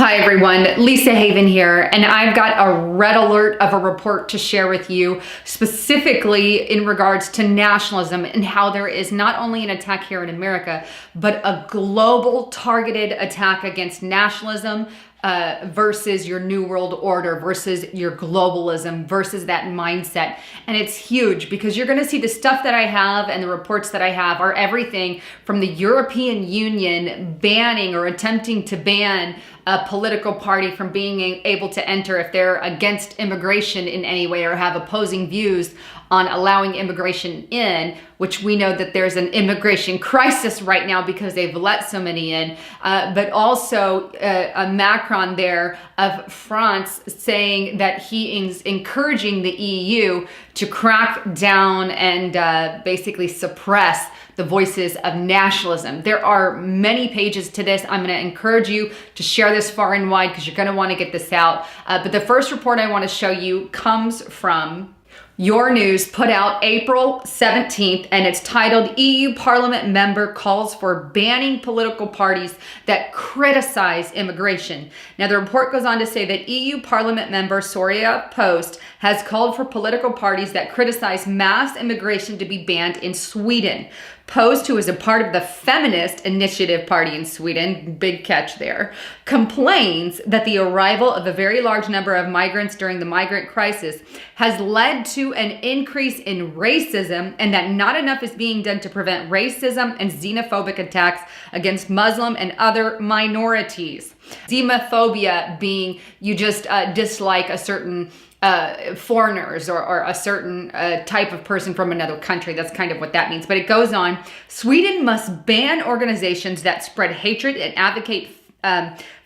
Hi everyone, Lisa Haven here, and I've got a red alert of a report to share with you specifically in regards to nationalism and how there is not only an attack here in America, but a global targeted attack against nationalism versus your New World Order, versus your globalism, versus that mindset. And it's huge because you're going to see the stuff that I have and the reports that I have are everything from the European Union banning or attempting to ban a political party from being able to enter if they're against immigration in any way or have opposing views on allowing immigration in, which we know that there's an immigration crisis right now because they've let so many in, but also a Macron there of France saying that he is encouraging the EU to crack down and basically suppress the voices of nationalism. There are many pages to this. I'm going to encourage you to share this far and wide because you're going to want to get this out. But the first report I want to show you comes from Your News, put out April 17th, and it's titled EU Parliament Member Calls for Banning Political Parties That Criticize Immigration. Now, the report goes on to say that EU Parliament member Soraya Post has called for political parties that criticize mass immigration to be banned in Sweden. Post, who is a part of the Feminist Initiative Party in Sweden, big catch there, complains that the arrival of a very large number of migrants during the migrant crisis has led to an increase in racism and that not enough is being done to prevent racism and xenophobic attacks against Muslim and other minorities. Xenophobia being you just dislike a certain foreigners or a certain type of person from another country. That's kind of what that means. But it goes on. Sweden must ban organizations that spread hatred and advocate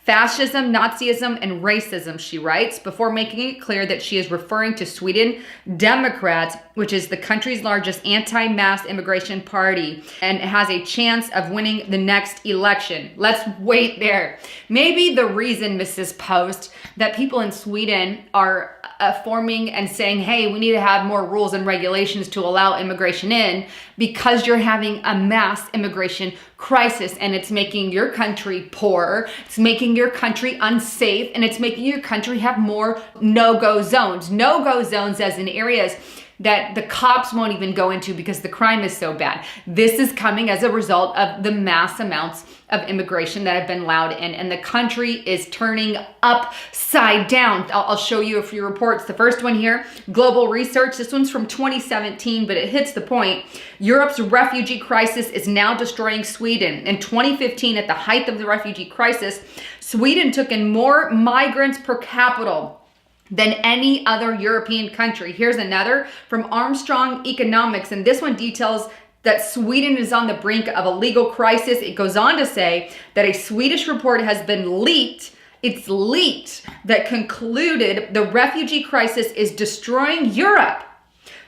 fascism, Nazism, and racism, she writes, before making it clear that she is referring to Sweden Democrats, which is the country's largest anti-mass immigration party and has a chance of winning the next election. Let's wait there. Maybe the reason, Mrs. Post, that people in Sweden are forming and saying, hey, we need to have more rules and regulations to allow immigration in because you're having a mass immigration crisis and it's making your country poor, it's making your country unsafe, and it's making your country have more no-go zones. No-go zones as in areas that the cops won't even go into because the crime is so bad. This is coming as a result of the mass amounts of immigration that have been allowed in, and the country is turning upside down. I'll show you a few reports. The first one here, Global Research. This one's from 2017, but it hits the point. Europe's refugee crisis is now destroying Sweden. In 2015, at the height of the refugee crisis, Sweden took in more migrants per capita than any other European country. Here's another from Armstrong Economics, and this one details that Sweden is on the brink of a legal crisis. It goes on to say that a Swedish report has been leaked. It's leaked that concluded the refugee crisis is destroying Europe.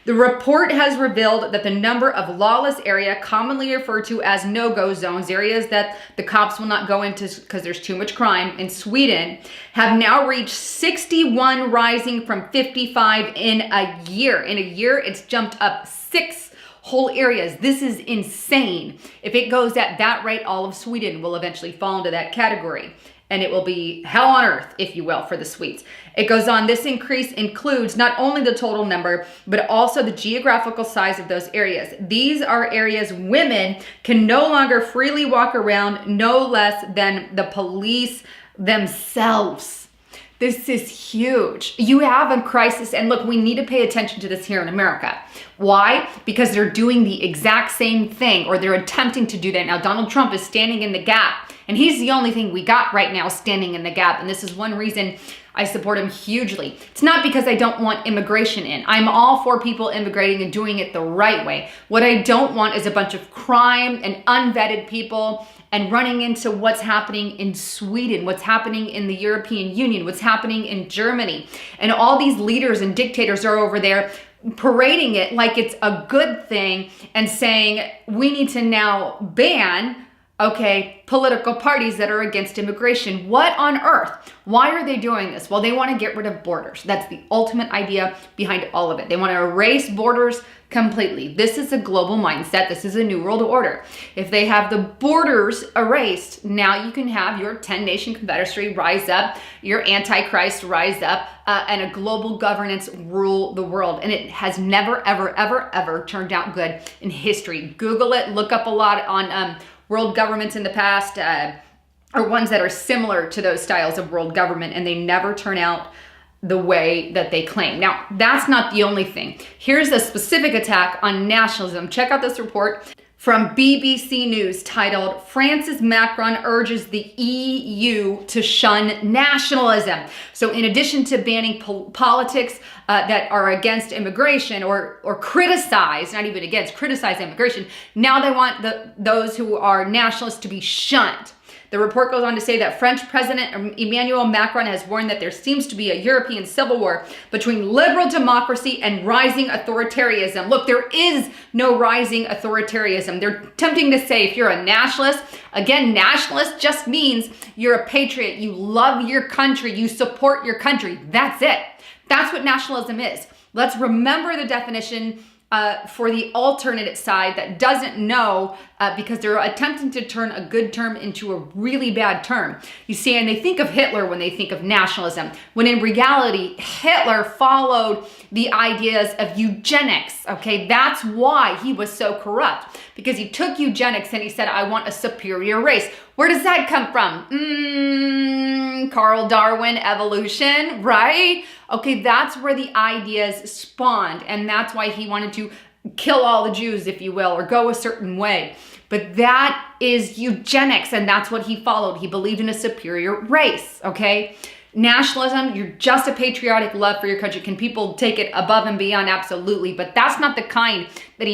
The report has revealed that the number of lawless area, commonly referred to as no-go zones, areas that the cops will not go into because there's too much crime in Sweden, have now reached 61, rising from 55 in a year. In a year, it's jumped up 6 whole areas. This is insane. If it goes at that rate, all of Sweden will eventually fall into that category. And it will be hell on earth, if you will, for the Swedes. It goes on, this increase includes not only the total number, but also the geographical size of those areas. These are areas women can no longer freely walk around, no less than the police themselves. This is huge. You have a crisis, and look, we need to pay attention to this here in America. Why? Because they're doing the exact same thing, or they're attempting to do that. Now, Donald Trump is standing in the gap, and he's the only thing we got right now standing in the gap, and this is one reason I support him hugely. It's not because I don't want immigration in. I'm all for people immigrating and doing it the right way. What I don't want is a bunch of crime and unvetted people and running into what's happening in Sweden, what's happening in the European Union, what's happening in Germany. And all these leaders and dictators are over there parading it like it's a good thing and saying we need to now ban okay, political parties that are against immigration. What on earth? Why are they doing this? Well, they want to get rid of borders. That's the ultimate idea behind all of it. They want to erase borders completely. This is a global mindset. This is a new world order. If they have the borders erased, now you can have your 10-nation confederacy rise up, your antichrist rise up, and a global governance rule the world. And it has never, ever, ever, ever turned out good in history. Google it, look up a lot on world governments in the past, or ones that are similar to those styles of world government, and they never turn out the way that they claim. Now, that's not the only thing. Here's a specific attack on nationalism. Check out this report from BBC News titled, "France's Macron urges the EU to shun nationalism." So in addition to banning politics that are against immigration or criticize, not even against, criticize immigration, now they want those who are nationalists to be shunned. The report goes on to say that French President Emmanuel Macron has warned that there seems to be a European civil war between liberal democracy and rising authoritarianism. Look, there is no rising authoritarianism. They're attempting to say if you're a nationalist, again, nationalist just means you're a patriot, you love your country, you support your country. That's it. That's what nationalism is. Let's remember the definition for the alternate side that doesn't know, because they're attempting to turn a good term into a really bad term. You see, and they think of Hitler when they think of nationalism, when in reality, Hitler followed the ideas of eugenics, okay? That's why he was so corrupt, because he took eugenics and he said, I want a superior race. Where does that come from? Carl Darwin, evolution, right? Okay, that's where the ideas spawned, and that's why he wanted to kill all the Jews, if you will, or go a certain way. But that is eugenics, and that's what he followed. He believed in a superior race, okay? Nationalism, you're just a patriotic love for your country. Can people take it above and beyond? Absolutely, but that's not the kind that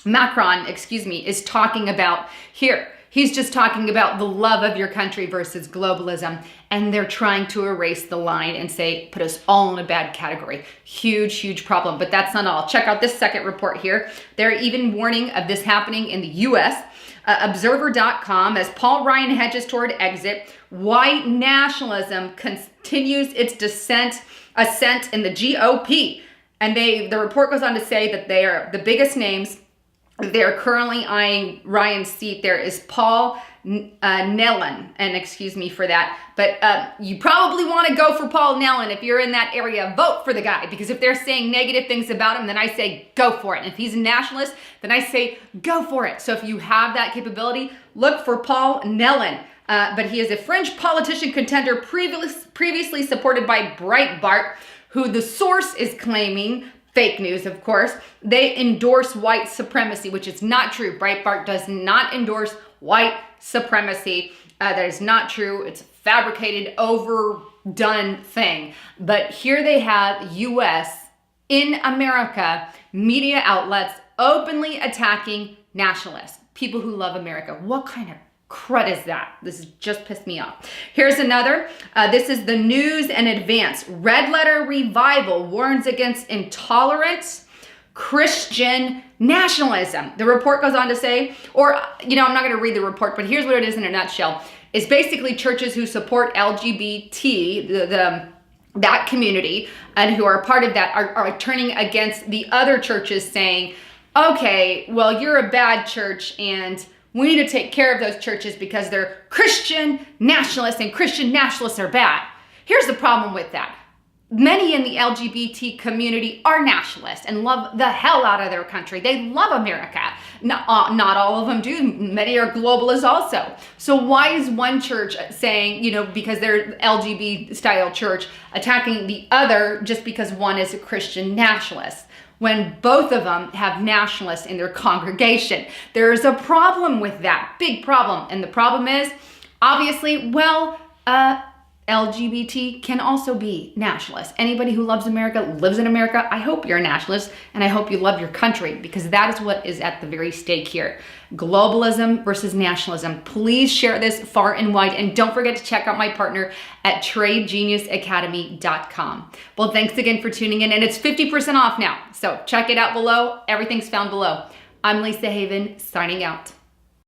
Macron, is talking about here. He's just talking about the love of your country versus globalism, and they're trying to erase the line and say, put us all in a bad category. Huge, huge problem, but that's not all. Check out this second report here. They're even warning of this happening in the US. Observer.com, as Paul Ryan hedges toward exit, white nationalism continues its ascent in the GOP. And the report goes on to say that they are the biggest names. They're currently eyeing Ryan's seat. There is Paul Nellon, and excuse me for that, but you probably want to go for Paul Nellon if you're in that area. Vote for the guy, because if they're saying negative things about him, then I say go for it. And if he's a nationalist, then I say go for it. So if you have that capability, look for Paul Nellon. But he is a French politician contender previously supported by Breitbart, who the source is claiming, fake news, of course, they endorse white supremacy, which is not true. Breitbart does not endorse white supremacy. That is not true. It's a fabricated, overdone thing. But here they have US in America, media outlets openly attacking nationalists, people who love America. What kind of crud is that? This has just pissed me off. Here's another. This is the News and Advance. Red Letter Revival warns against intolerant Christian nationalism. The report goes on to say, or, I'm not going to read the report, but here's what it is in a nutshell. It's basically churches who support LGBT, that community, and who are a part of that are turning against the other churches, saying, okay, well, you're a bad church, and we need to take care of those churches because they're Christian nationalists, and Christian nationalists are bad. Here's the problem with that. Many in the LGBT community are nationalists and love the hell out of their country. They love America. Not all of them do. Many are globalists also. So why is one church saying, because they're LGBT style church, attacking the other just because one is a Christian nationalist, when both of them have nationalists in their congregation? There is a problem with that, big problem. And the problem is, obviously, LGBT can also be nationalists. Anybody who loves America, lives in America, I hope you're a nationalist, and I hope you love your country, because that is what is at the very stake here. Globalism versus nationalism. Please share this far and wide, and don't forget to check out my partner at TradeGeniusAcademy.com. Well, thanks again for tuning in, and it's 50% off now, so check it out below. Everything's found below. I'm Lisa Haven, signing out.